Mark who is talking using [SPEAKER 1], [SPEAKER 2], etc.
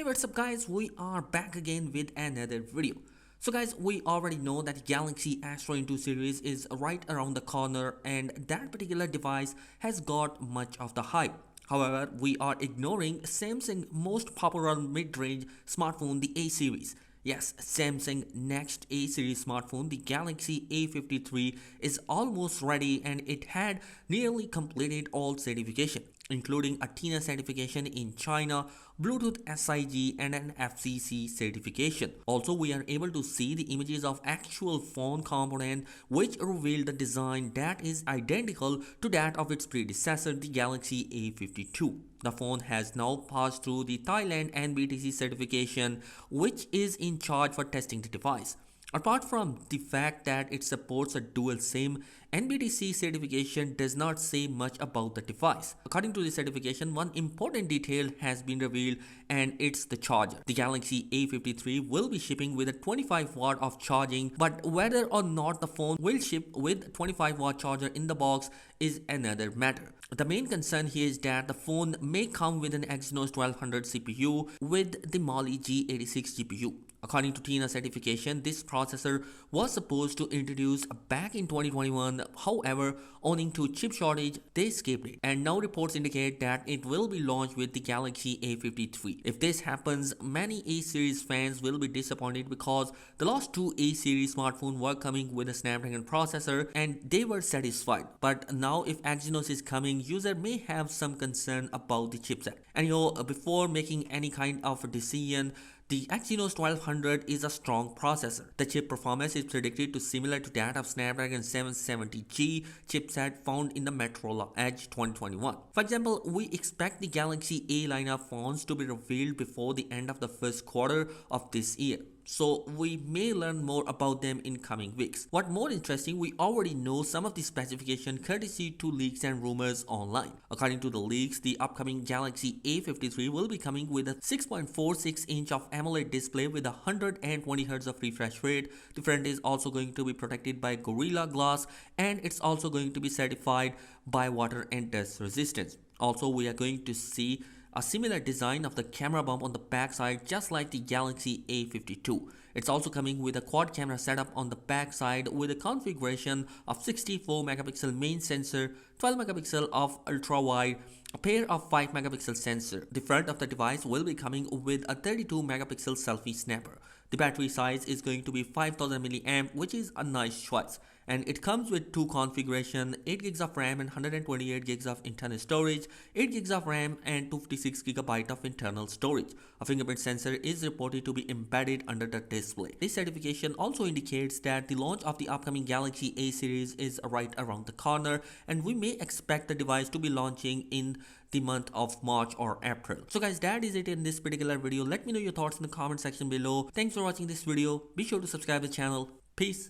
[SPEAKER 1] Hey, what's up guys, we are back again with another video. So guys, we already know that Galaxy S22 series is right around the corner and that particular device has got much of the hype. However, we are ignoring Samsung's most popular mid-range smartphone, the A series. Yes, Samsung next A series smartphone, the Galaxy A53, is almost ready and it had nearly completed all certification, including a TINA certification in China, Bluetooth SIG and an FCC certification. Also, we are able to see the images of actual phone component which reveal the design that is identical to that of its predecessor, the Galaxy A52. The phone has now passed through the Thailand NBTC certification, which is in charge for testing the device. Apart from the fact that it supports a dual SIM, NBTC certification does not say much about the device. According to the certification, one important detail has been revealed and it's the charger. The Galaxy A53 will be shipping with a 25 watt of charging, but whether or not the phone will ship with 25 watt charger in the box is another matter. The main concern here is that the phone may come with an Exynos 1200 CPU with the Mali G86 GPU. According to TINA certification, this processor was supposed to introduce back in 2021, however, owing to chip shortage, they skipped it. And now reports indicate that it will be launched with the Galaxy A53. If this happens, many A-series fans will be disappointed because the last two A-series smartphones were coming with a Snapdragon processor and they were satisfied. But now if Exynos is coming, user may have some concern about the chipset. And before making any kind of a decision, the Exynos 1200 is a strong processor. The chip performance is predicted to similar to that of Snapdragon 770G chipset found in the Motorola Edge 2021. For example, we expect the Galaxy A lineup phones to be revealed before the end of the first quarter of this year. So we may learn more about them in coming weeks. What more interesting, we already know some of the specification courtesy to leaks and rumors online. According to the leaks, the upcoming Galaxy A53 will be coming with a 6.46 inch of AMOLED display with 120 Hz of refresh rate. The front is also going to be protected by Gorilla Glass and it's also going to be certified by water and dust resistance. Also, we are going to see a similar design of the camera bump on the backside, just like the Galaxy A52. It's also coming with a quad camera setup on the backside with a configuration of 64 megapixel main sensor, 12 megapixel of ultra wide, a pair of 5 megapixel sensor. The front of the device will be coming with a 32 megapixel selfie snapper. The battery size is going to be 5000 mAh, which is a nice choice. And it comes with two configuration, 8 gigs of RAM and 128 gigs of internal storage, 8 gigs of RAM and 256 GB of internal storage. A fingerprint sensor is reported to be embedded under the display. This certification also indicates that the launch of the upcoming Galaxy A series is right around the corner and we may expect the device to be launching in the month of March or April. So guys, that is it in this particular video. Let me know your thoughts in the comment section below. Thanks for watching this video. Be sure to subscribe to the channel. Peace.